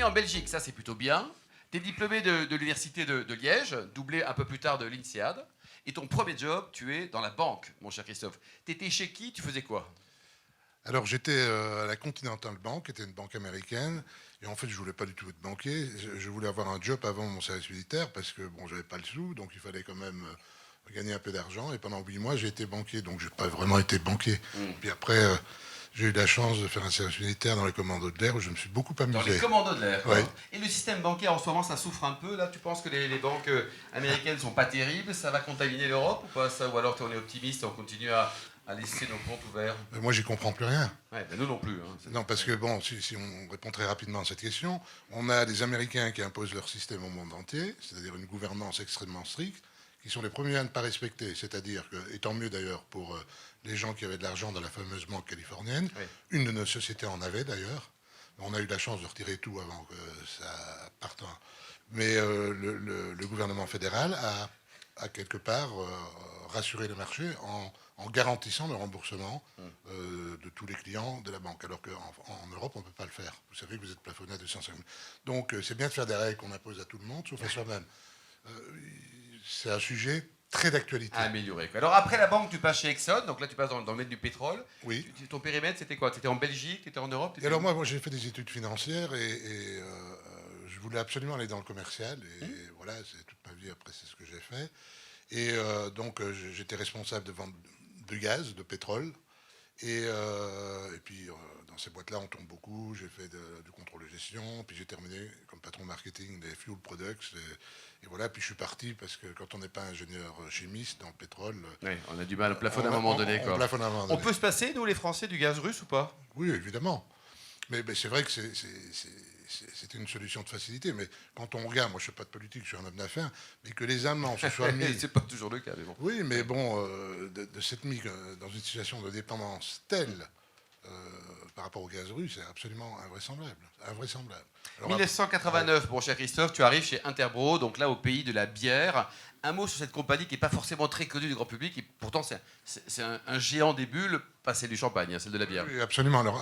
né en Belgique, ça c'est plutôt bien. Tu es diplômé de l'université de Liège, doublé un peu plus tard de l'INSEAD. Et ton premier job, tu es dans la banque, mon cher Christophe. Tu étais chez qui? Tu faisais quoi? Alors j'étais à la Continental Bank, qui était une banque américaine, et en fait je voulais pas du tout être banquier. Je voulais avoir un job avant mon service militaire parce que bon, j'avais pas le sou, donc il fallait quand même gagner un peu d'argent. Et pendant 8 mois j'ai été banquier, donc j'ai pas vraiment été banquier. Puis après j'ai eu la chance de faire un service militaire dans les commandos de l'air où je me suis beaucoup amusé. Dans les commandos de l'air. Ouais. Et le système bancaire en ce moment, ça souffre un peu. Là, tu penses que les banques américaines sont pas terribles? Ça va contaminer l'Europe ou pas ça? Ou alors on est optimiste et on continue à laisser nos comptes ouverts? Moi j'y comprends plus rien. Ouais, ben nous non plus. Hein. Non, parce que bon, si on répond très rapidement à cette question, on a des Américains qui imposent leur système au monde entier, c'est-à-dire une gouvernance extrêmement stricte, qui sont les premiers à ne pas respecter. C'est-à-dire que, et tant mieux d'ailleurs pour les gens qui avaient de l'argent dans la fameuse banque californienne, Oui. une de nos sociétés en avait d'ailleurs. On a eu la chance de retirer tout avant que ça parte. Mais le gouvernement fédéral a quelque part rassuré le marché en garantissant le remboursement de tous les clients de la banque, alors qu'en Europe, on ne peut pas le faire. Vous savez que vous êtes plafonné à 250 000. Donc, c'est bien de faire des règles qu'on impose à tout le monde, sauf à soi-même. C'est un sujet très d'actualité. À améliorer. Quoi. Alors après la banque, tu passes chez Exxon, donc là tu passes dans le domaine du pétrole. Oui. Ton périmètre, c'était quoi? Tu étais en Belgique, tu étais en Europe? Et alors moi j'ai fait des études financières et je voulais absolument aller dans le commercial. Et voilà, c'est toute ma vie après, c'est ce que j'ai fait. Et donc j'étais responsable de vente de gaz, de pétrole. Et puis dans ces boîtes-là, on tombe beaucoup. J'ai fait du contrôle de gestion. Puis j'ai terminé comme patron marketing des fuel products. Et voilà, puis je suis parti parce que quand on n'est pas ingénieur chimiste dans le pétrole... Oui, on a du mal, on plafonne à un moment donné. Quoi. On plafonne à un moment donné. On peut se passer, nous les Français, du gaz russe ou pas? Oui, évidemment. Mais c'est vrai que c'est une solution de facilité. Mais quand on regarde, moi je ne suis pas de politique, je suis un homme d'affaires, mais que les Allemands se soient mis... C'est pas toujours le cas, mais bon. Oui, mais bon, de s'être mis dans une situation de dépendance telle par rapport au gaz russe, c'est absolument invraisemblable. Invraisemblable. Alors, 1989, bon cher Christophe, tu arrives chez Interbro, donc là au pays de la bière. Un mot sur cette compagnie qui n'est pas forcément très connue du grand public, et pourtant c'est un géant des bulles, pas celle du champagne, hein, celle de la bière. Oui, absolument. Alors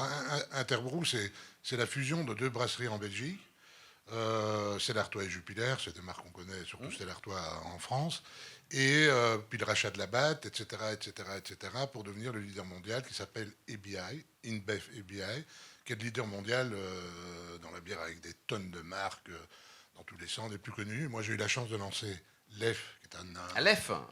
Interbrew, c'est la fusion de deux brasseries en Belgique. Stella Artois et Jupiler, c'est des marques qu'on connaît, surtout Stella Artois en France. Et puis le rachat de la BAT, etc., pour devenir le leader mondial qui s'appelle EBI, InBev EBI, qui est le leader mondial dans la bière avec des tonnes de marques dans tous les sens, les plus connus. Moi, j'ai eu la chance de lancer l'EF, qui est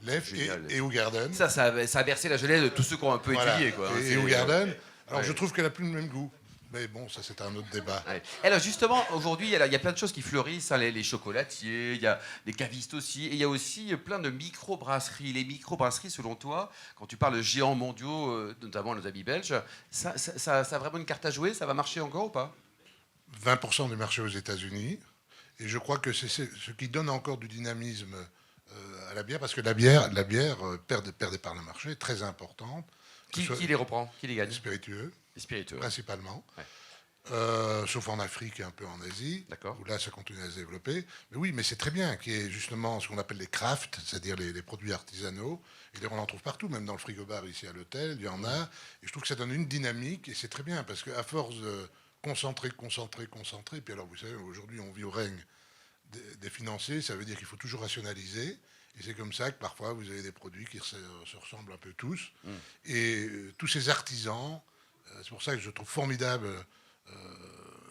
L'EF et Hoegaarden. Ça a versé la jeunesse de tous ceux qui ont un peu étudié. Quoi, hein, et Hoegaarden. Alors, je trouve qu'elle n'a plus le même goût. Mais bon, ça c'est un autre débat. Ouais. Alors justement, aujourd'hui, il y a plein de choses qui fleurissent, hein, les chocolatiers, il y a des cavistes aussi, et il y a aussi plein de micro-brasseries. Les micro-brasseries, selon toi, quand tu parles de géants mondiaux, notamment nos amis belges, ça a vraiment une carte à jouer? Ça va marcher encore ou pas? 20% du marché aux États-Unis, et je crois que c'est ce qui donne encore du dynamisme à la bière, parce que la bière perd des parts de marché très importantes. Qui les reprend? Qui les gagne? Les spiritueux. Les spiritueux. Principalement. Ouais. Sauf en Afrique et un peu en Asie, D'accord. où là ça continue à se développer. Mais oui, mais c'est très bien qu'il y ait justement ce qu'on appelle les crafts, c'est-à-dire les produits artisanaux. Et on en trouve partout, même dans le frigo-bar ici à l'hôtel, il y en a. Et je trouve que ça donne une dynamique, et c'est très bien, parce qu'à force de concentrer, puis alors vous savez, aujourd'hui on vit au règne des financiers, ça veut dire qu'il faut toujours rationaliser. Et c'est comme ça que parfois vous avez des produits qui se ressemblent un peu tous. Et tous ces artisans, c'est pour ça que je trouve formidable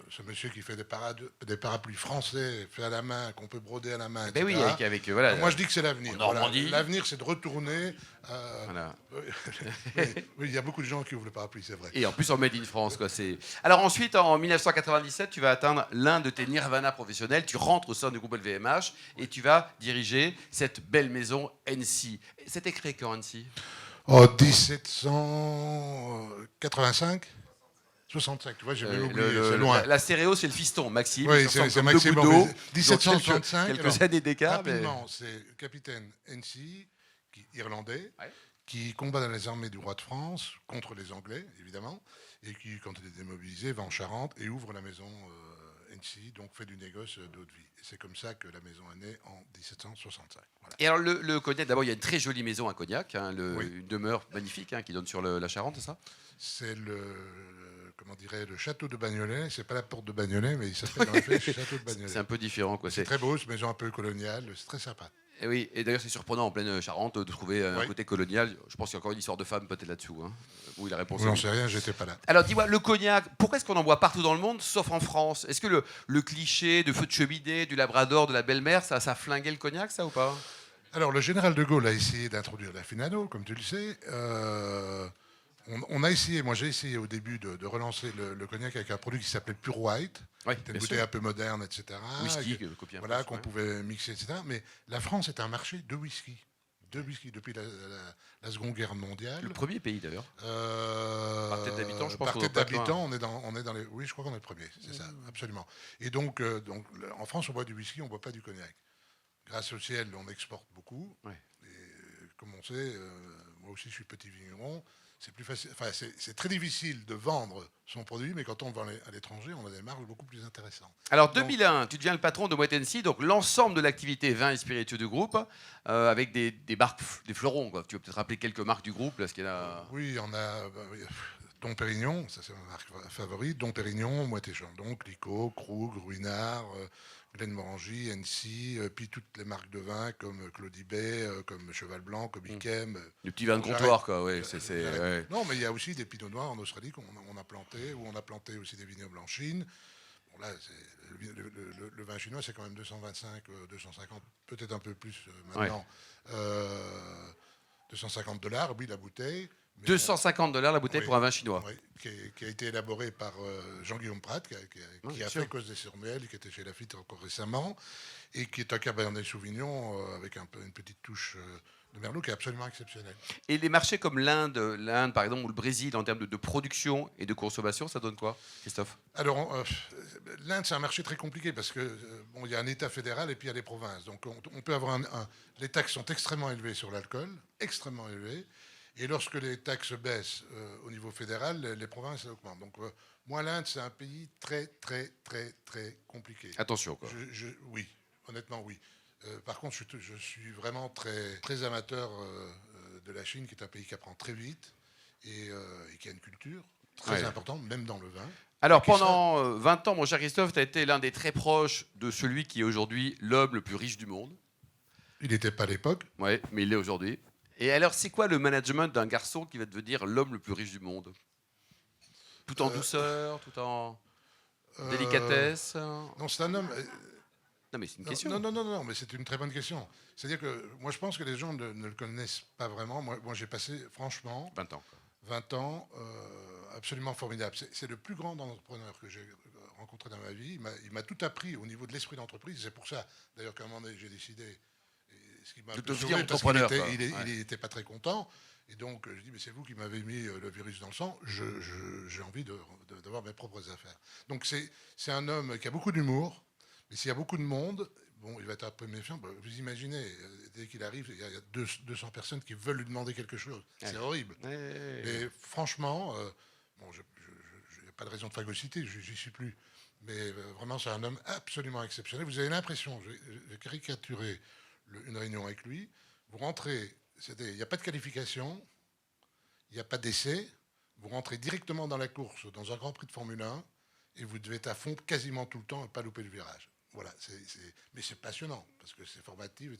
ce monsieur qui fait des parapluies français faits à la main, qu'on peut broder à la main, etc. Ben oui, avec voilà. Moi, je dis que c'est l'avenir. En Normandie. Voilà. L'avenir, c'est de retourner. Voilà. Oui, il y a beaucoup de gens qui ouvrent le parapluie, c'est vrai. Et en plus en Made in France. Quoi, alors ensuite, en 1997, tu vas atteindre l'un de tes nirvana professionnels. Tu rentres au sein du groupe LVMH et tu vas diriger cette belle maison NC. C'était créé quand NC? En 1785 65, tu vois, j'ai même oublié, c'est loin. La stéréo, c'est le fiston, Maxime. Oui, c'est Maxime. 1765. Quelques années d'écart. Rapidement, c'est le capitaine NC, irlandais, qui combat dans les armées du roi de France contre les Anglais, évidemment, et qui, quand il est démobilisé, va en Charente et ouvre la maison NC, donc fait du négoce d'eau de vie. Et c'est comme ça que la maison est née en 1765. Voilà. Et alors, le Cognac, d'abord, il y a une très jolie maison à Cognac, hein, une demeure magnifique qui donne sur la Charente, c'est ça? C'est le comment dirait, le château de Bagnolet. C'est pas la porte de Bagnolet, mais il s'appelle en effet le château de Bagnolet. C'est un peu différent, quoi. C'est très beau, cette maison un peu coloniale, c'est très sympa. Et oui, et d'ailleurs c'est surprenant en pleine Charente de trouver un Oui. côté colonial. Je pense qu'il y a encore une histoire de femme peut-être là-dessous. Hein. Oui, la réponse Vous est n'en oui. sais rien, j'étais pas là. Alors dis-moi, le cognac, pourquoi est-ce qu'on en boit partout dans le monde, sauf en France? Est-ce que le cliché de feu de cheminée, du labrador, de la belle-mère, ça a flingué le cognac, ça ou pas? Alors, le général de Gaulle a essayé d'introduire la Finano, comme tu le sais. On a essayé, moi j'ai essayé au début de relancer le cognac avec un produit qui s'appelait Pure White. Oui, C'était une bien bouteille sûr. un peu moderne, etc. Whisky, Que- copié un peu, voilà, qu'on ouais. pouvait mixer, etc. Mais la France est un marché de whisky. De whisky depuis la Seconde Guerre mondiale. Le premier pays d'ailleurs. Par tête d'habitant, je pense Par qu'on tête doit pas être loin. d'habitant, on est dans les. Oui, je crois qu'on est le premier, c'est ça, absolument. Et donc, en France, on boit du whisky, on boit pas du cognac. Grâce au ciel, on exporte beaucoup. Ouais. Et comme on sait, moi aussi, je suis petit vigneron. C'est plus facile. Enfin, c'est très difficile de vendre son produit, mais quand on le vend à l'étranger, on a des marges beaucoup plus intéressantes. Alors Donc- 2001, tu deviens le patron de Moët Hennessy, donc l'ensemble de l'activité vin et spiritueux du groupe, avec des marques, des fleurons. Quoi. Tu veux peut-être rappeler quelques marques du groupe, là, ce qu'il y a. Oui, on a oui, Dom Pérignon, ça c'est ma marque favorite. Dom Pérignon, Moët et Chandon, Clicquot, Krug, Ruinart, Glenmorangie, Hennessy, puis toutes les marques de vin comme Claudibet, comme Cheval Blanc, comme Iquem. Le petit vin de comptoir, quoi. Ouais, ouais. Non, mais il y a aussi des pinots noirs en Australie qu'on a plantés, ou on a planté aussi des vignobles en Chine. Bon, là, le vin chinois, c'est quand même 225, 250, peut-être un peu plus maintenant. 250 $, oui, la bouteille. Mais $250 la bouteille oui, pour un vin chinois. oui, qui a été élaboré par Jean-Guillaume Prat, qui bien a sûr. fait Cause des Surmuels, qui était chez Lafite encore récemment, et qui est un Cabernet Sauvignon avec une petite touche de Merlot qui est absolument exceptionnel. Et les marchés comme l'Inde par exemple, ou le Brésil, en termes de production et de consommation, ça donne quoi, Christophe? Alors, l'Inde, c'est un marché très compliqué parce que bon, il y a un État fédéral et puis il y a les provinces. Donc, on peut avoir les taxes sont extrêmement élevées sur l'alcool, extrêmement élevées. Et lorsque les taxes baissent au niveau fédéral, les provinces augmentent. Donc, moi, l'Inde, c'est un pays très, très, très, très compliqué. Attention, quoi. Oui, honnêtement, oui. Par contre, je suis vraiment très, très amateur de la Chine, qui est un pays qui apprend très vite et qui a une culture très importante, même dans le vin. Alors, pendant 20 ans, mon cher Christophe, tu as été l'un des très proches de celui qui est aujourd'hui l'homme le plus riche du monde. Il n'était pas à l'époque. Oui, mais il l'est aujourd'hui. Et alors, c'est quoi le management d'un garçon qui va devenir l'homme le plus riche du monde? Tout en douceur, tout en délicatesse? Non, c'est un homme. Non, mais c'est une question. Non, mais c'est une très bonne question. C'est-à-dire que moi, je pense que les gens ne le connaissent pas vraiment. Moi j'ai passé, franchement, 20 ans. Quoi. 20 ans absolument formidable. C'est le plus grand entrepreneur que j'ai rencontré dans ma vie. Il m'a tout appris au niveau de l'esprit d'entreprise. C'est pour ça, d'ailleurs, qu'à un moment donné, j'ai décidé, ce qui m'a De un peu devenir sauvé, parce entrepreneur, qu'il quoi. il n'était pas très content. Et donc, je dis, mais c'est vous qui m'avez mis le virus dans le sang. J'ai envie d'avoir mes propres affaires. Donc, c'est un homme qui a beaucoup d'humour. Mais s'il y a beaucoup de monde, bon, il va être un peu méfiant. Bah, vous imaginez, dès qu'il arrive, il y a 200 personnes qui veulent lui demander quelque chose. C'est horrible. Et franchement, bon, je n'ai pas de raison de phagocyté, j'y suis plus. Mais vraiment, c'est un homme absolument exceptionnel. Vous avez l'impression, j'ai caricaturé une réunion avec lui, vous rentrez, il n'y a pas de qualification, il n'y a pas d'essai, vous rentrez directement dans la course, dans un Grand Prix de Formule 1, et vous devez être à fond quasiment tout le temps et pas louper le virage. Voilà, mais c'est passionnant, parce que c'est formatif.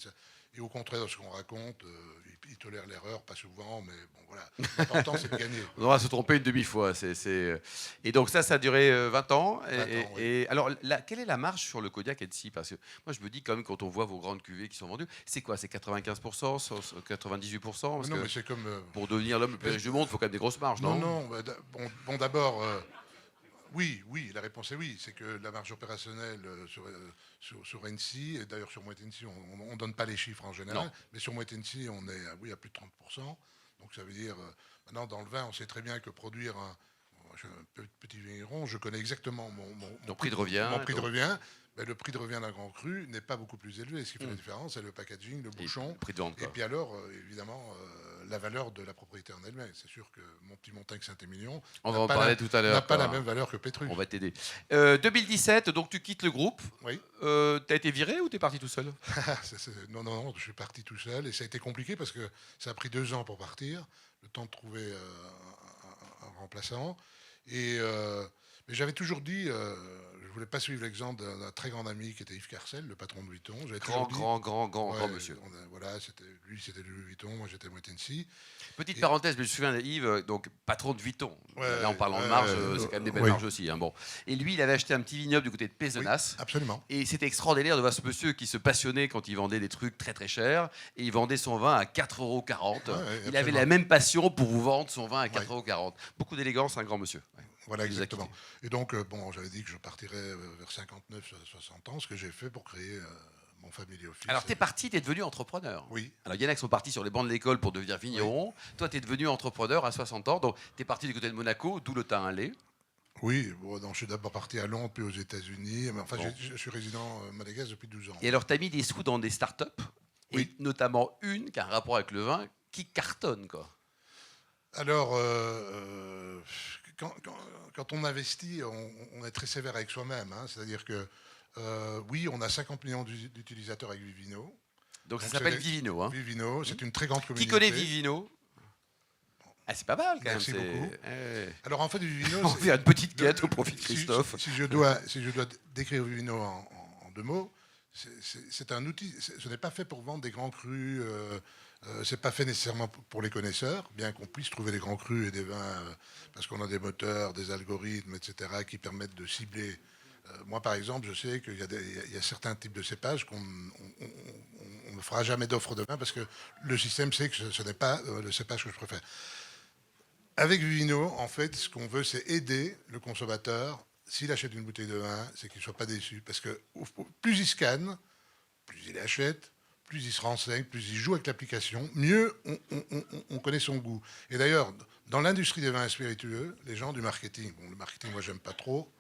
Et au contraire de ce qu'on raconte, il tolère l'erreur, pas souvent, mais bon, voilà. L'important, c'est de gagner. On va se tromper une demi-fois. Et donc ça a duré 20 ans. 20 ans, oui. Et alors, quelle est la marge sur le Cognac Hennessy? Parce que moi, je me dis quand même, quand on voit vos grandes cuvées qui sont vendues, c'est quoi? C'est 95%, 98%? Parce Non, que mais c'est comme... pour devenir l'homme le plus riche du monde, il faut quand même des grosses marges, non? Non, bon d'abord... Oui, la réponse est oui. C'est que la marge opérationnelle sur Hennessy, et d'ailleurs sur Moët Hennessy, on ne donne pas les chiffres en général, Non. mais sur Moët Hennessy, on est à plus de 30%. Donc ça veut dire, maintenant dans le vin, on sait très bien que produire je suis un petit vigneron, je connais exactement mon prix de revient. Mon prix de revient. Mais le prix de revient d'un grand cru n'est pas beaucoup plus élevé. Ce qui fait la différence, c'est le packaging, le bouchon. Le prix de vente, quoi. Et puis alors, évidemment, la valeur de la propriété en elle-même. C'est sûr que mon petit Montaigne Saint-Émilion On va en parler tout à l'heure. n'a pas la même valeur que Pétrus. On va t'aider. 2017, donc tu quittes le groupe. Oui. T'as été viré ou t'es parti tout seul? Non, je suis parti tout seul. Et ça a été compliqué parce que ça a pris 2 ans pour partir, le temps de trouver un remplaçant. Mais j'avais toujours dit, je voulais pas suivre l'exemple d'un très grand ami qui était Yves Carcel, le patron de Vuitton. J'avais toujours dit, Grand ouais, monsieur. voilà, c'était Louis Vuitton, moi j'étais Moitensi. Petite Et, parenthèse, mais je me souviens d'Yves, donc patron de Vuitton. Là, en parlant de marge, c'est quand même des belles oui, marges aussi. Hein, bon. Et lui, il avait acheté un petit vignoble du côté de oui, Pézenas. absolument. Et c'était extraordinaire de voir ce monsieur qui se passionnait quand il vendait des trucs très très chers. Et il vendait son vin à 4,40 €. Ouais, Il avait absolument. la même passion pour vous vendre son vin à Ouais. 4,40 €. Beaucoup d'élégance, un grand monsieur. Ouais. Voilà, Il nous a exactement. quittés. Et donc, bon, j'avais dit que je partirais vers 59, 60 ans, ce que j'ai fait pour créer mon family office. Alors, t'es parti, t'es devenu entrepreneur. Oui, Alors, il y en a qui sont partis sur les bancs de l'école pour devenir vigneron. Toi, t'es devenu entrepreneur à 60 ans. Donc, t'es parti du côté de Monaco, d'où le thym à lait. oui. Bon, donc, je suis d'abord parti à Londres, puis aux États-Unis. Mais enfin, Bon. je suis résident monégasque depuis 12 ans. Et alors, t'as mis des sous dans des startups. Et Oui. notamment une qui a un rapport avec le vin qui cartonne, quoi. Alors, quand on investit, on est très sévère avec soi-même, hein. C'est-à-dire que, oui, on a 50 millions d'utilisateurs avec Vivino. Donc, ça Donc, s'appelle Vivino. Hein. Vivino, c'est une très grande Qui communauté. connaît Vivino? Ah, c'est pas mal, quand Merci même. beaucoup. Eh. Alors, en fait, Vivino, On fait une petite quête au profit de si, Christophe. si je dois décrire Vivino en deux mots, c'est un outil. Ce n'est pas fait pour vendre des grands crus. C'est pas fait nécessairement pour les connaisseurs, bien qu'on puisse trouver des grands crus et des vins, parce qu'on a des moteurs, des algorithmes, etc., qui permettent de cibler. Moi, par exemple, je sais qu'il y a certains types de cépages qu'on ne fera jamais d'offre de vin parce que le système sait que ce n'est pas le cépage que je préfère. Avec Vivino, en fait, ce qu'on veut, c'est aider le consommateur. S'il achète une bouteille de vin, c'est qu'il ne soit pas déçu. Parce que plus il scanne, plus il achète, plus il se renseigne, plus il joue avec l'application, mieux on connaît son goût. Et d'ailleurs, dans l'industrie des vins spiritueux, les gens du marketing, bon, le marketing, moi, j'aime pas trop,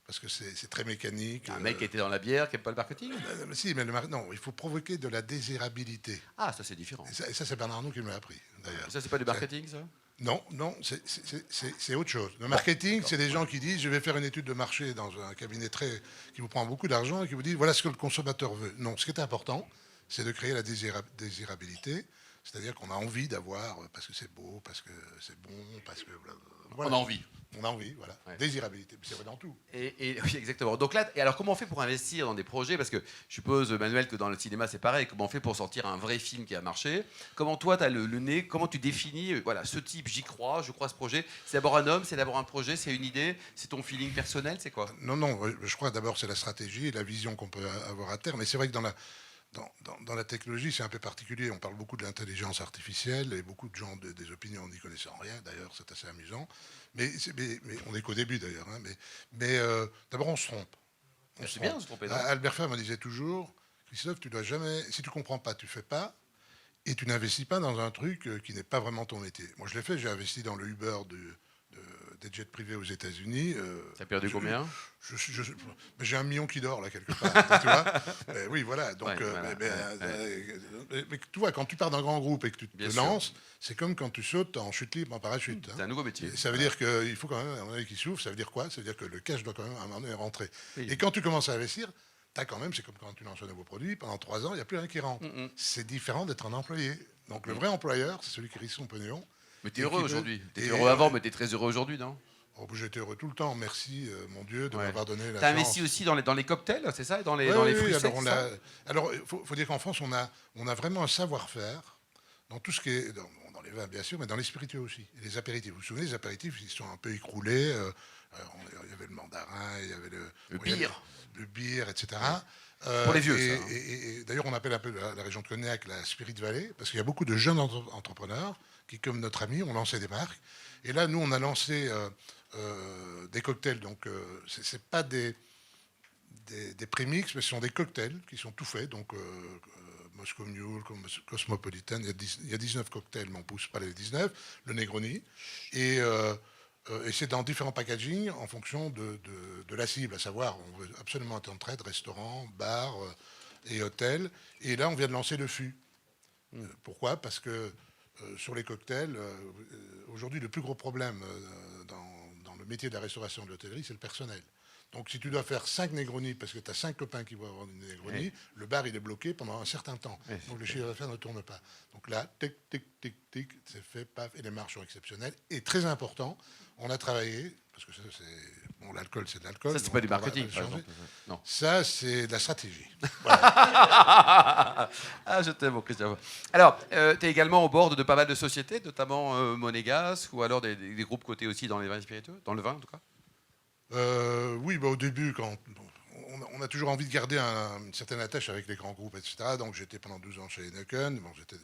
parce que c'est très mécanique. Un mec qui était dans la bière, qui n'aime pas le marketing. Si, mais non, il faut provoquer de la désirabilité. Ah, ça, c'est différent. Et ça c'est Bernard Arnault qui me l'a appris, d'ailleurs. Ça, c'est pas du marketing, ça? Non, non, c'est autre chose. Le marketing, c'est des gens qui disent, je vais faire une étude de marché dans un cabinet qui vous prend beaucoup d'argent et qui vous dit, voilà ce que le consommateur veut. Non, ce qui est important, c'est de créer la désirabilité, c'est-à-dire qu'on a envie d'avoir, parce que c'est beau, parce que c'est bon, parce que... Voilà. On a envie. On a envie, voilà. Ouais. Désirabilité, c'est vrai dans tout. Oui, exactement. Donc là, et alors comment on fait pour investir dans des projets? Parce que je suppose, Manuel, que dans le cinéma, c'est pareil. Comment on fait pour sortir un vrai film qui a marché? Comment toi, tu as le nez? Comment tu définis, voilà, ce type, j'y crois, je crois à ce projet? C'est d'abord un homme, c'est d'abord un projet, c'est une idée, c'est ton feeling personnel, c'est quoi? Non, non, je crois d'abord c'est la stratégie et la vision qu'on peut avoir à terme. Mais c'est vrai que dans la technologie, c'est un peu particulier. On parle beaucoup de l'intelligence artificielle et beaucoup de gens des opinions n'y connaissant rien. D'ailleurs, c'est assez amusant. Mais on n'est qu'au début, d'ailleurs. Hein. Mais d'abord, on se trompe. C'est bien de se tromper, non? Albert Ferre me disait toujours, Christophe, tu dois jamais, si tu comprends pas, tu fais pas, et tu n'investis pas dans un truc qui n'est pas vraiment ton métier. Moi, je l'ai fait. J'ai investi dans le Uber des jets privés aux États-Unis. T'as perdu combien? Mais j'ai 1 million qui dort là quelque part. Tu vois. Mais oui, voilà. Donc, Ouais, voilà, mais tu vois, quand tu pars d'un grand groupe et que tu Bien te sûr. lances, c'est comme quand tu sautes en chute libre en parachute. C'est un nouveau métier. Et ça veut dire qu'il faut quand même un moment donné qui souffle. Ça veut dire quoi? Ça veut dire que le cash doit quand même à un moment donné rentrer. Oui. Et quand tu commences à investir, t'as quand même, c'est comme quand tu lances un nouveau produit, pendant 3 ans, il n'y a plus rien qui rentre. C'est différent d'être un employé. Donc le vrai employeur, c'est celui qui risque son pognon. Mais t'es Et heureux qui aujourd'hui. veut- T'étais et- heureux avant, mais t'es très heureux aujourd'hui, non? Oh, j'étais heureux tout le temps. Merci, mon Dieu, de Ouais. m'avoir donné la T'as chance. investi aussi dans les cocktails, c'est ça? Et dans les Oui, fruits secs, alors, c'est ça? alors, il faut dire qu'en France, on a vraiment un savoir-faire dans tout ce qui est... Dans les vins, bien sûr, mais dans les spiritueux aussi. Et les apéritifs. Vous vous souvenez, les apéritifs, ils sont un peu écroulés. Il y avait le mandarin, il y avait Le il y avait beer. le beer, etc. Pour les vieux, et, ça, hein. et d'ailleurs, on appelle un peu la région de Cognac la Spirit Valley, parce qu'il y a beaucoup de jeunes entrepreneurs qui, comme notre ami, ont lancé des marques. Et là, nous, on a lancé des cocktails. Donc, c'est pas des prémix, mais ce sont des cocktails qui sont tout faits. Donc, Moscow Mule, Cosmopolitan, il y a 19 cocktails, mais on ne pousse pas les 19. Le Negroni. Et c'est dans différents packaging en fonction de la cible, à savoir, on veut absolument être en trade, restaurant, bar et hôtel. Et là, on vient de lancer le fût. Pourquoi? Parce que sur les cocktails, aujourd'hui, le plus gros problème dans le métier de la restauration et de l'hôtellerie, c'est le personnel. Donc si tu dois faire 5 Negroni parce que tu as 5 copains qui vont avoir une Negroni, le bar il est bloqué pendant un certain temps. Donc le chiffre d'affaires ne tourne pas. Donc là, tic, tic, tic, tic, c'est fait, paf, et les marges sont exceptionnelles. Et très important, on a travaillé, parce que ça c'est... Bon, l'alcool c'est de l'alcool. Ça, c'est donc pas du on va marketing, le par changer. exemple. Non. Ça c'est de la stratégie. Ah, je t'aime, mon Christian. Alors, tu es également au bord de pas mal de sociétés, notamment Monégasque, ou alors des groupes cotés aussi dans les vins spiritueux, dans le vin en tout cas. Oui, au début, on a toujours envie de garder une certaine attache avec les grands groupes, etc. Donc j'étais pendant 12 ans chez Heineken. Bon, c'était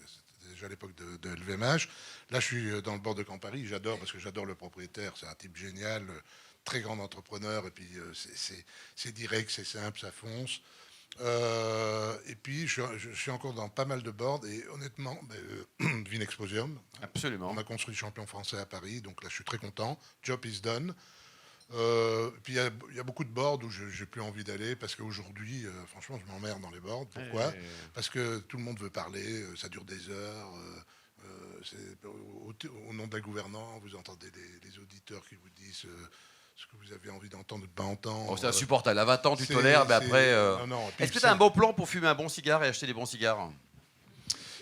déjà à l'époque de LVMH. Là, je suis dans le bord de Campari. J'adore parce que j'adore le propriétaire. C'est un type génial, très grand entrepreneur. Et puis c'est direct, c'est simple, ça fonce. Et puis je suis encore dans pas mal de boards. Et honnêtement, Vinexposium. Absolument. On a construit champion français à Paris. Donc là, je suis très content. Job is done. Puis il y a beaucoup de boards où je n'ai plus envie d'aller parce qu'aujourd'hui, franchement, je m'emmerde dans les boards. Pourquoi ? Parce que tout le monde veut parler, ça dure des heures. Au nom d'un gouvernant, vous entendez les auditeurs qui vous disent ce que vous avez envie d'entendre ou de ne pas entendre. Oh, c'est insupportable. À 20 ans, tu tolères, mais après. Non, Est-ce que tu as un bon plan pour fumer un bon cigare et acheter des bons cigares ?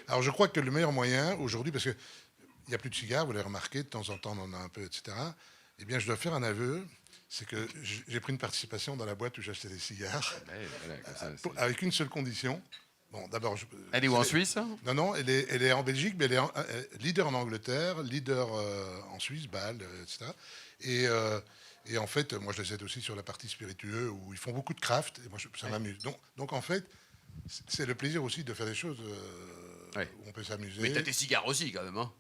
Alors, je crois que le meilleur moyen aujourd'hui, parce qu'il n'y a plus de cigares, vous l'avez remarqué, de temps en temps, on en a un peu, etc. Eh bien, je dois faire un aveu, c'est que j'ai pris une participation dans la boîte où j'achetais des cigares, avec une seule condition. Bon, d'abord, elle est où, en Suisse ? Non, elle est en Belgique, mais elle est leader en Angleterre, leader en Suisse, Bâle, etc. Et en fait, moi, je les aide aussi sur la partie spiritueux, où ils font beaucoup de craft, et moi, ça m'amuse. Donc, en fait, c'est le plaisir aussi de faire des choses où on peut s'amuser. Mais t'as tes cigares aussi, quand même, hein.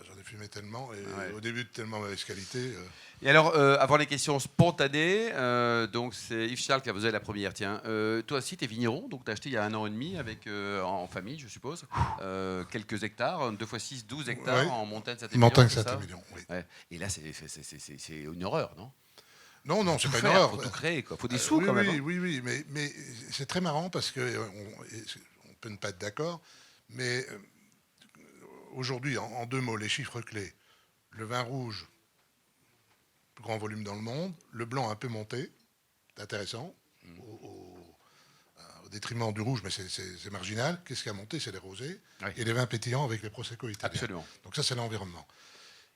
J'en ai fumé tellement, et au début de tellement mauvaise qualité. Et alors, avant les questions spontanées, donc c'est Yves Charles qui a posé la première. Tiens, toi aussi, tu es vigneron, donc tu as acheté il y a 1 an et demi avec, en famille, je suppose, quelques hectares, 2 x 6, 12 hectares en Montagne-Saint-Émilion. Montagne-Saint-Émilion, oui. Ouais. Et là, c'est une horreur, non ? Non, c'est pas une horreur. Il faut tout créer, quoi. Il faut des sous, quand même. Oui, mais c'est très marrant parce qu'on peut ne pas être d'accord, mais aujourd'hui, en 2 mots, les chiffres clés. Le vin rouge, plus grand volume dans le monde. Le blanc, un peu monté. C'est intéressant. Au détriment du rouge, mais c'est marginal. Qu'est-ce qui a monté ? C'est les rosés. Oui. Et les vins pétillants avec les Prosecco italiens. Absolument. Donc ça, c'est l'environnement.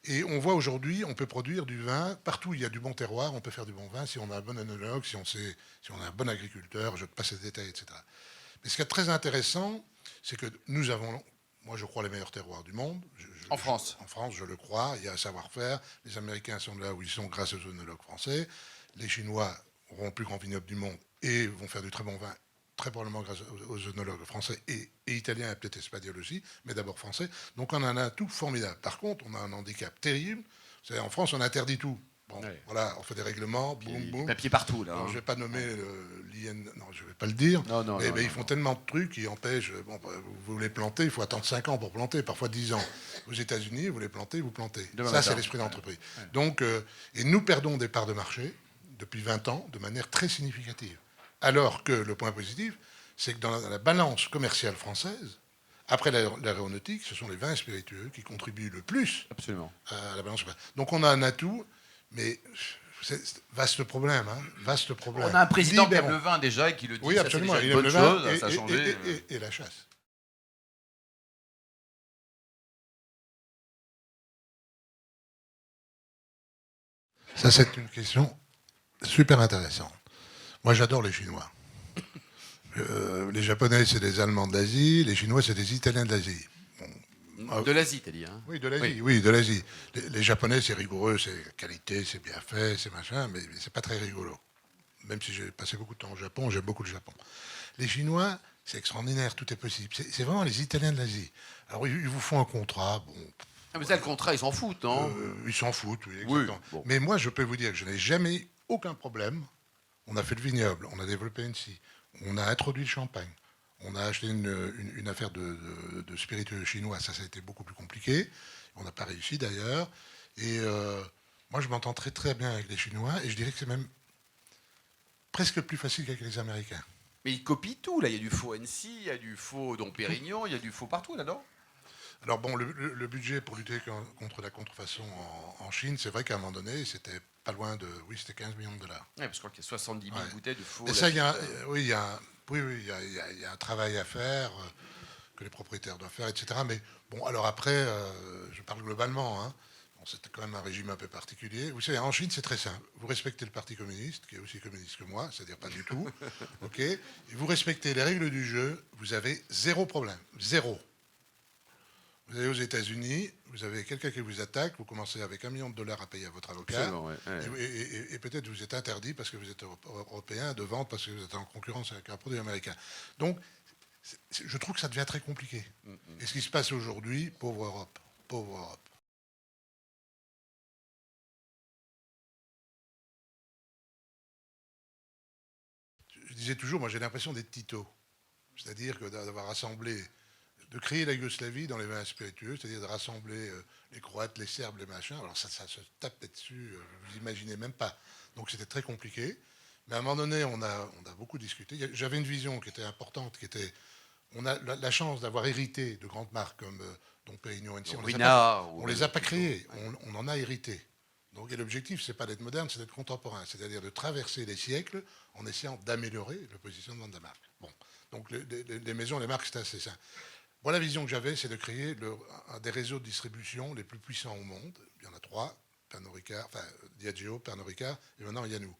Et on voit aujourd'hui, on peut produire du vin. Partout, il y a du bon terroir. On peut faire du bon vin si on a un bon œnologue, si on a un bon agriculteur. Je ne passe les détails, etc. Mais ce qui est très intéressant, c'est que nous avons... Moi, je crois les meilleurs terroirs du monde. En France. En France, je le crois. Il y a un savoir-faire. Les Américains sont là où ils sont grâce aux œnologues français. Les Chinois auront le plus grand vignoble du monde et vont faire du très bon vin, très probablement grâce aux œnologues français et italiens et peut-être espagnols aussi, mais d'abord français. Donc on a un atout formidable. Par contre, on a un handicap terrible. Vous savez, en France, on interdit tout. Bon, voilà, on fait des règlements, boum, boum. Papier partout, là. Alors, je ne vais pas nommer l'IN, non, je ne vais pas le dire. Mais ils font tellement de trucs qui empêchent. Bon, vous les plantez, il faut attendre 5 ans pour planter, parfois 10 ans. Aux États-Unis, vous les plantez, vous plantez. Ça, c'est l'esprit d'entreprise. Donc, et nous perdons des parts de marché depuis 20 ans de manière très significative. Alors que le point positif, c'est que dans la balance commerciale française, après l'aéronautique, ce sont les vins spiritueux qui contribuent le plus à la balance. Donc on a un atout, mais c'est vaste problème, hein, vaste problème. On a un président qui aime le vin déjà et qui le dit. Oui, absolument. Il aime le vin ça a changé. Et la chasse. Ça, c'est une question super intéressante. Moi, j'adore les Chinois. Les Japonais, c'est des Allemands de l'Asie. Les Chinois, c'est des Italiens de l'Asie. De l'Asie, t'as dit, hein ? Oui, de l'Asie. Oui, de l'Asie. Les Japonais, c'est rigoureux, c'est qualité, c'est bien fait, c'est machin, mais c'est pas très rigolo. Même si j'ai passé beaucoup de temps au Japon, j'aime beaucoup le Japon. Les Chinois, c'est extraordinaire, tout est possible. C'est vraiment les Italiens de l'Asie. Alors, ils vous font un contrat, bon... Ah, mais ça, le contrat, ils s'en foutent, non ? Ils s'en foutent, oui, exactement. Oui, bon. Mais moi, je peux vous dire que je n'ai jamais eu aucun problème. On a fait le vignoble, on a développé NC, on a introduit le champagne, on a acheté une affaire de spiritueux chinois, ça a été beaucoup plus compliqué. On n'a pas réussi d'ailleurs. Et moi, je m'entends très très bien avec les Chinois et je dirais que c'est même presque plus facile qu'avec les Américains. Mais ils copient tout, là. Il y a du faux NC, il y a du faux Dom Pérignon, il y a du faux partout, là-dedans. Alors bon, le budget pour lutter contre la contrefaçon en Chine, c'est vrai qu'à un moment donné, c'était pas loin de... Oui, c'était 15 millions de dollars. Ouais, parce que je crois qu'il y a 70 000 bouteilles de faux. Et ça, il y a, oui, il y a, il y a un travail à faire, que les propriétaires doivent faire, etc. Mais bon, alors après, je parle globalement, hein. Bon, c'était quand même un régime un peu particulier. Vous savez, en Chine, c'est très simple. Vous respectez le Parti communiste, qui est aussi communiste que moi, c'est-à-dire pas du tout. OK. Et vous respectez les règles du jeu, vous avez zéro problème. Zéro. Vous allez aux États-Unis, vous avez quelqu'un qui vous attaque, vous commencez avec $1 million à payer à votre avocat, Ouais. et peut-être vous êtes interdit parce que vous êtes européen de vente, parce que vous êtes en concurrence avec un produit américain. Donc, je trouve que ça devient très compliqué. Et ce qui se passe aujourd'hui, pauvre Europe, pauvre Europe. Je disais toujours, moi j'ai l'impression d'être Tito, c'est-à-dire que d'avoir rassemblé, de créer la Yougoslavie dans les vins spiritueux, c'est-à-dire de rassembler les Croates, les Serbes, les machins. Alors ça se tapait dessus, vous imaginez même pas. Donc c'était très compliqué. Mais à un moment donné, on a beaucoup discuté. J'avais une vision qui était importante, qui était, on a la chance d'avoir hérité de grandes marques comme Dom Pérignon, NC. On les a pas créées, on en a hérité. Donc l'objectif, c'est pas d'être moderne, c'est d'être contemporain, c'est-à-dire de traverser les siècles en essayant d'améliorer le positionnement de la marque. Bon, donc les maisons, les marques, c'est assez simple. Moi, la vision que j'avais, c'est de créer un des réseaux de distribution les plus puissants au monde. Il y en a 3, Pernod Ricard, enfin Diageo, Pernod Ricard, et maintenant il y a nous.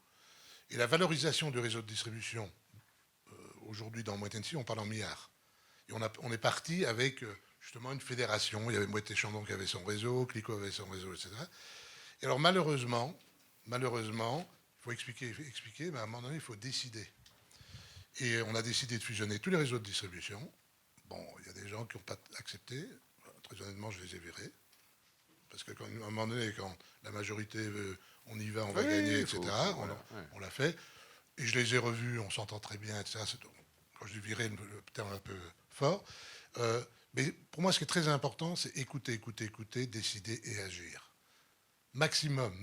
Et la valorisation du réseau de distribution, aujourd'hui dans Moët Hennessy, on parle en milliards. Et on est parti avec justement une fédération. Il y avait Moët Chandon qui avait son réseau, Clicquot avait son réseau, etc. Et alors malheureusement, il faut expliquer, mais à un moment donné, il faut décider. Et on a décidé de fusionner tous les réseaux de distribution. Bon, il y a des gens qui n'ont pas accepté. Très honnêtement, je les ai virés. Parce qu'à un moment donné, quand la majorité veut, on y va, on va gagner, etc., on l'a fait. Et je les ai revus, on s'entend très bien, etc. Quand je dis virer, le terme un peu fort. Mais pour moi, ce qui est très important, c'est écouter, décider et agir. Maximum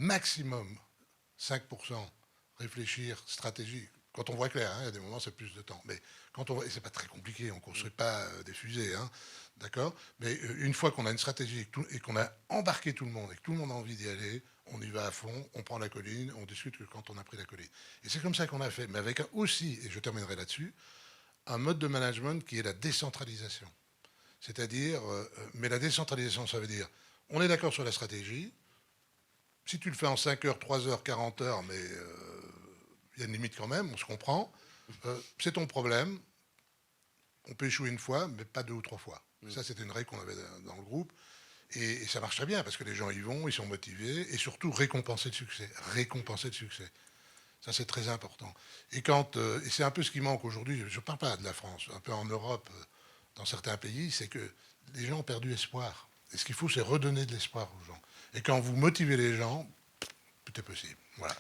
5%, réfléchir, stratégie. Quand on voit clair, hein, il y a des moments, c'est plus de temps. Mais quand on voit, et c'est pas très compliqué, on ne construit pas des fusées, hein, d'accord. Mais une fois qu'on a une stratégie et qu'on a embarqué tout le monde et que tout le monde a envie d'y aller, on y va à fond, on prend la colline, on discute que quand on a pris la colline. Et c'est comme ça qu'on a fait, mais avec aussi, et je terminerai là-dessus, un mode de management qui est la décentralisation. C'est-à-dire, mais la décentralisation, ça veut dire, on est d'accord sur la stratégie. Si tu le fais en 5 heures, 3 heures, 40 heures, mais il y a une limite quand même, on se comprend. C'est ton problème. On peut échouer une fois, mais pas 2 ou 3 fois. Ça, c'était une règle qu'on avait dans le groupe. Et ça marche très bien, parce que les gens y vont, ils sont motivés, et surtout récompenser le succès. Récompenser le succès. Ça, c'est très important. Et c'est un peu ce qui manque aujourd'hui, je ne parle pas de la France, un peu en Europe, dans certains pays, c'est que les gens ont perdu espoir. Et ce qu'il faut, c'est redonner de l'espoir aux gens. Et quand vous motivez les gens, tout est possible. Voilà.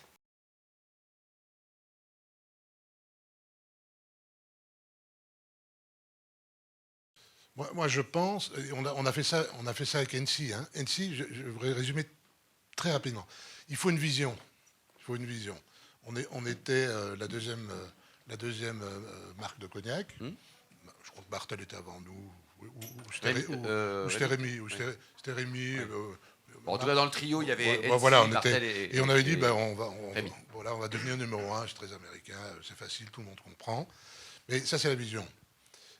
Moi, je pense, on a fait ça avec NC. Hein. NC, je voudrais résumer très rapidement. Il faut une vision. Il faut une vision. On était la deuxième marque de cognac. Je crois que Bartel était avant nous. Ou c'était Rémi. C'était Rémi. En tout cas, dans le trio, il y avait voilà, Bartel et on avait dit, on va devenir numéro 1, c'est très américain, c'est facile, tout le monde comprend. Mais ça, c'est la vision.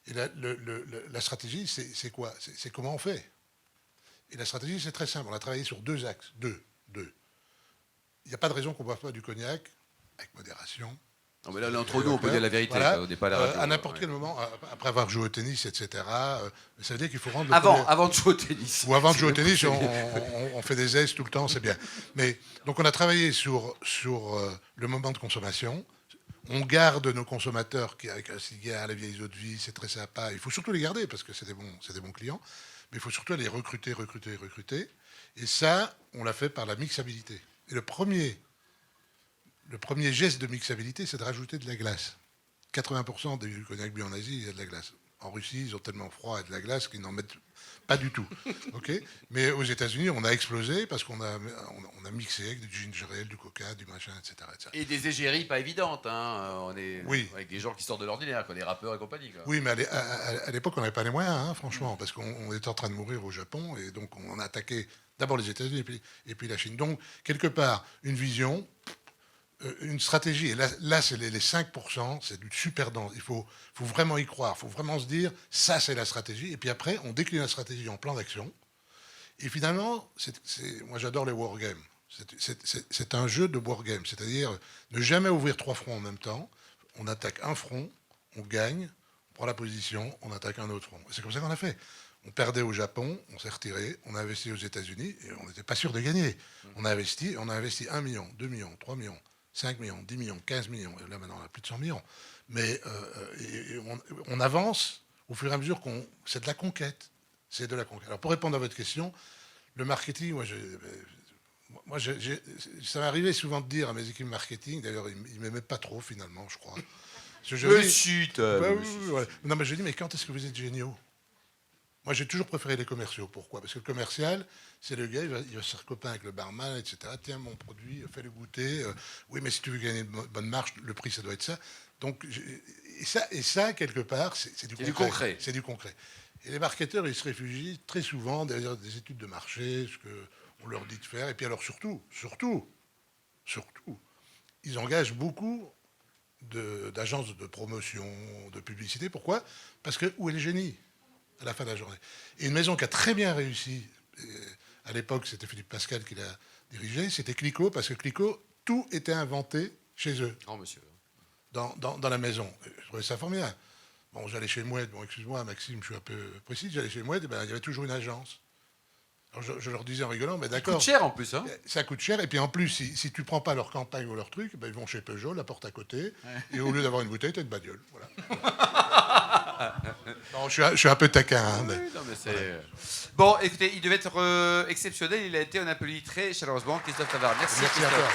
Et la stratégie, c'est quoi? C'est comment on fait. Et la stratégie, c'est très simple. On a travaillé sur 2 axes. Deux. Il n'y a pas de raison qu'on ne boive pas du cognac, avec modération. Non, mais là, entre nous, on peut dire la vérité. Voilà. On n'est pas à la radio. À n'importe quel moment, après avoir joué au tennis, etc., ça veut dire qu'il faut rendre... Avant de jouer au tennis. Ou avant de jouer au tennis, on fait des aises tout le temps, c'est bien. Mais, donc on a travaillé sur le moment de consommation. On garde nos consommateurs qui, avec un cigare, la vieille eau de vie, c'est très sympa. Il faut surtout les garder parce que c'est des bons clients. Mais il faut surtout les recruter. Et ça, on l'a fait par la mixabilité. Et le premier geste de mixabilité, c'est de rajouter de la glace. 80% du cognac bu en Asie, il y a de la glace. En Russie, ils ont tellement froid et de la glace qu'ils n'en mettent pas du tout. Okay, mais aux États-Unis, on a explosé parce qu'on a mixé avec du ginger ale, du coca, du machin, etc. etc. Et des égéries pas évidentes. Hein. On est Oui. avec des gens qui sortent de l'ordinaire, quoi, des rappeurs et compagnie. Quoi. Oui, mais à l'époque, on n'avait pas les moyens, hein, franchement, parce qu'on était en train de mourir au Japon, et donc on a attaqué d'abord les États-Unis et puis la Chine. Donc, quelque part, une vision, une stratégie, et là c'est les 5%, c'est du super dense. Il faut vraiment y croire, il faut vraiment se dire, ça c'est la stratégie, et puis après, on décline la stratégie en plan d'action, et finalement, moi j'adore les wargames. C'est un jeu de wargame, c'est-à-dire ne jamais ouvrir 3 fronts en même temps. On attaque un front, on gagne, on prend la position, on attaque un autre front. C'est comme ça qu'on a fait. On perdait au Japon, on s'est retiré, on a investi aux États-Unis et on n'était pas sûr de gagner. On a investi 1 million, 2 millions, 3 millions, 5 millions, 10 millions, 15 millions. Et là maintenant, on a plus de 100 millions. Mais on avance au fur et à mesure c'est de la conquête. C'est de la conquête. Alors pour répondre à votre question, le marketing, ça m'est arrivé souvent de dire à mes équipes marketing, d'ailleurs, ils ne m'aimaient pas trop finalement, je crois. Non, mais je dis, mais quand est-ce que vous êtes géniaux? Moi, j'ai toujours préféré les commerciaux. Pourquoi? Parce que le commercial, c'est le gars, il va se faire copain avec le barman, etc. Tiens, mon produit, fais-le goûter. Oui, mais si tu veux gagner une bonne marge, le prix, ça doit être ça. Donc, et ça quelque part, c'est du concret. C'est du concret. Et les marketeurs, ils se réfugient très souvent derrière des études de marché, ce qu'on leur dit de faire. Et puis alors, surtout, ils engagent beaucoup d'agences de promotion, de publicité. Pourquoi? Parce que où est le génie à la fin de la journée? Et une maison qui a très bien réussi, à l'époque c'était Philippe Pascal qui l'a dirigé, c'était Clicquot, parce que Clicquot, tout était inventé chez eux. Grand monsieur. Dans la maison. Je trouvais ça formidable. Bon, j'allais chez Moued, bon excuse-moi Maxime, je suis un peu précis, j'allais chez Moued, il y avait toujours une agence. Alors je leur disais en rigolant, mais d'accord. Ça coûte cher en plus, hein. Ça coûte cher, et puis en plus, si tu prends pas leur campagne ou leur truc, ils vont chez Peugeot, la porte à côté, et au lieu d'avoir une bouteille, t'as une bagnole. Voilà. Non, je suis un peu taquin. Hein, mais... Oui, non, mais c'est... Bon, écoutez, il devait être exceptionnel, il a été, on applaudit très chaleureusement Christophe Tavar. Merci à toi.